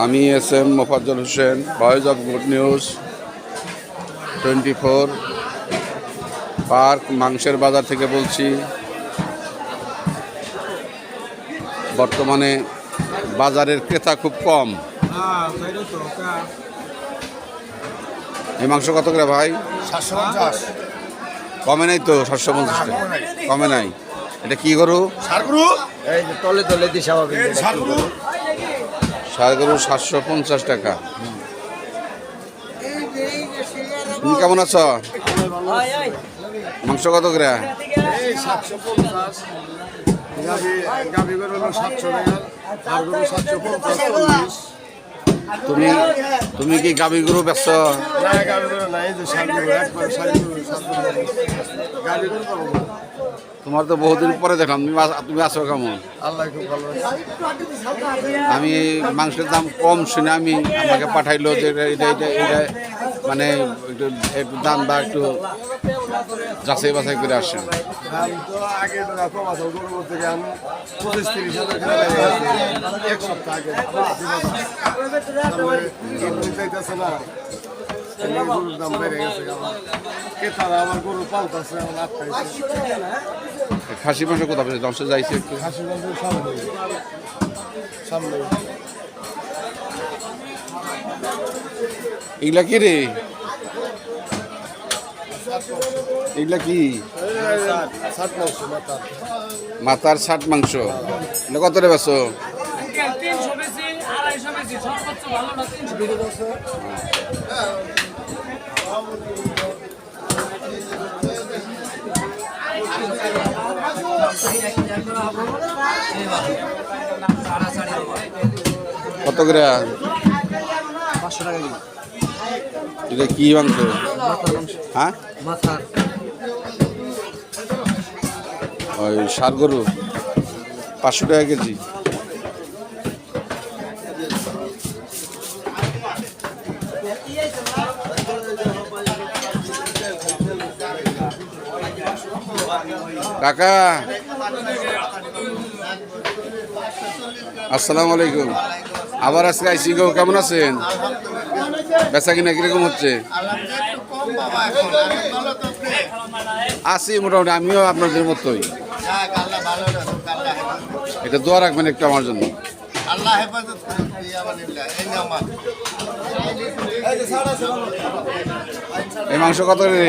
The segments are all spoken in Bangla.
আমি SM. Mofazzal Hossain, voice of good news 24 park মাংসের বাজার থেকে বলছি। বর্তমানে বাজারের ক্রেতা খুব কম। এই মাংস কত করে ভাই? 750। কমে নাই তো? 750 টাকা কমে নাই। এটা কি গরু? ষাড় গরু। এই যে তলে তলে দিশা হবে। ষাড় গরু। ষাড় গরু 750 টাকা। তুমি কেমন আছো? মাংস কত করে? এই 750। গাভী গরু হলো 700 টাকা, ষাড় গরু 750। তুমি কি গাভী গরু বেচছো? না, গাভী গরু নাই, যে ষাড় গরু একবার ষাড় গরু 750। গাভী গরু পাবো। তোমার তো বহুদিন পরে দেখলাম। তুমি আছো কেমন? আল্লাহ খুব ভালো আছে। আমি মাংসের দাম কম শুনে আমাকে পাঠাইলো যে এটা মানে একটু দাম বা একটু যাচাই বাছাই করে আসেন। আমি তো আগে কম আছে, গরু বলতে গিয়ে আমি 25-30 হাজার টাকা লেগে গেছে এক সপ্তাহ আগে। চাইতেছে না, গরুর দাম বেড়ে গেছে। ক্রেতারা আমার গরু পাল্টাছে, আমার আটকাইছে। খাসি মাংস কোথা পেয়েছে? দংশ যাইছে একটু খাসি মাংস সামনে সামনে। এগুলা কি রে? এগুলা কি? ষাট মাংস মাথা। মাথার 60 মাংস। এটা কত রে বেছো? 300 বেশি, 250 বেশি, সর্বোচ্চ ভালোটা 300। কত করে? 500 টাকা কেজি। এটা কি মাংস? হ্যাঁ, মাথার। ওই ষাড় গরু 500 টাকা কেজি। কাকা আসসালামু আলাইকুম। আবার আজকে আইসি গো, কেমন আছেন? বেচা কিনা কিরকম হচ্ছে? আছি মোটামুটি, আমিও আপনাদের মতোই। এটা দোয়া রাখবেন একটু আমার জন্য। এই মাংস কত রে?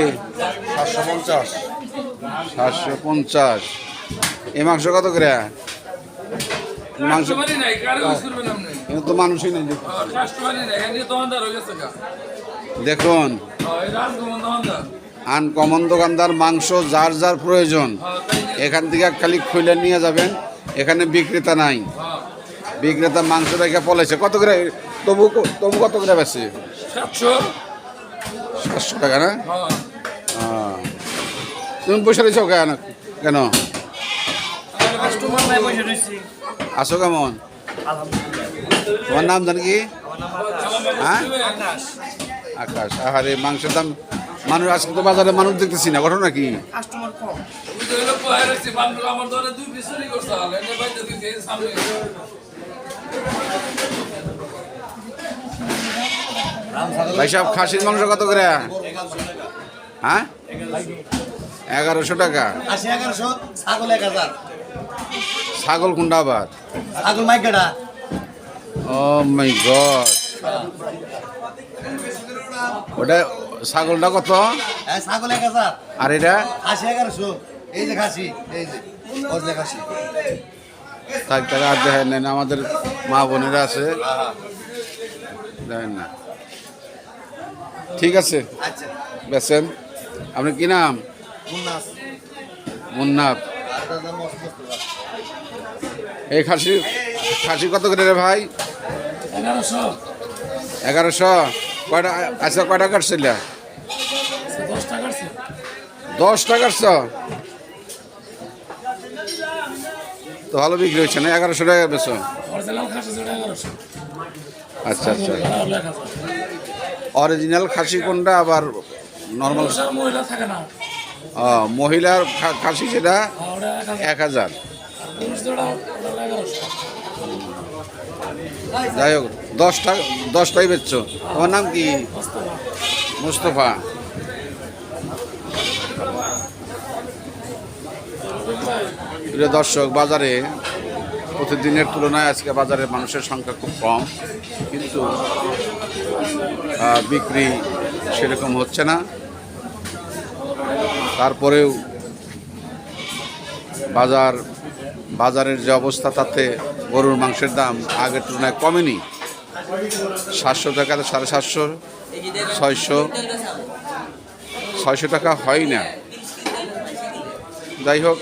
750। 750। এই মাংস কত করে? মাংস কিন্তু তো মানুষই নেই। দেখুন, আনকমন দোকানদার, মাংস যার যার প্রয়োজন এখান থেকে খালি খুলে নিয়ে যাবেন। এখানে বিক্রেতা নাই, বিক্রেতা মাংস রেখে পলাইছে। কত করে তবু কত করে বেশি? 700 টাকা না? তুমি পয়সা দিচ্ছ কেন? আছো কেমন? তোমার নাম জানি কি? হ্যাঁ, আকাশ। আহারে, মাংসের দাম মানুষ আজকে তো বাজারে মানুষ দেখতেছি না, ঘটনা কি? ভাই সাহেব, খাসির মাংস কত করে? হ্যাঁ, 1100 টাকা। 1100। ছাগল 1000। ছাগল কোনটা আবার? ছাগল মাইকাটা। ও মাই গড, ওটা ছাগলটা কত? ছাগল 1000। আর এটা? খাসি 1100। এই যে খাসি, এই যে ওজনে খাসি। থাক টাকা আর দেখেন না, আমাদের মা বোনেরা আছে, দেখেন না। ঠিক আছে, আচ্ছা। বেছেন। আপনার কি নাম? মুন্নাস। মুন্নাফ। এই খাসি কত করে রে ভাই? 1100। 1100। কয়টা? আচ্ছা, কয়টা কাটছিল? 10 টাকা। 10 টাকা তো ভালো বিক্রি হচ্ছে না? 1100 টাকা বেছো? অরিজিনাল খাসি 1100। আচ্ছা আচ্ছা। অরিজিনাল খাসি কোনটা আবার নর্মাল? মহিলা থাকে না, মহিলার খাসি সেটা ওটা 1000। 1100। যাই হোক 10টাই বেচছো। তোমার নাম কি? মুস্তফা। প্রিয় দর্শক, বাজারে প্রতিদিনের তুলনায় আজকে বাজারে মানুষের সংখ্যা খুব কম, কিন্তু বিক্রি সেরকম হচ্ছে না। তারপরেও বাজারের যে অবস্থা, তাতে গরুর মাংসের দাম আগের তুলনায় কমেনি। 700 টাকাতে 750, 600 টাকা হয় না। যাই হোক,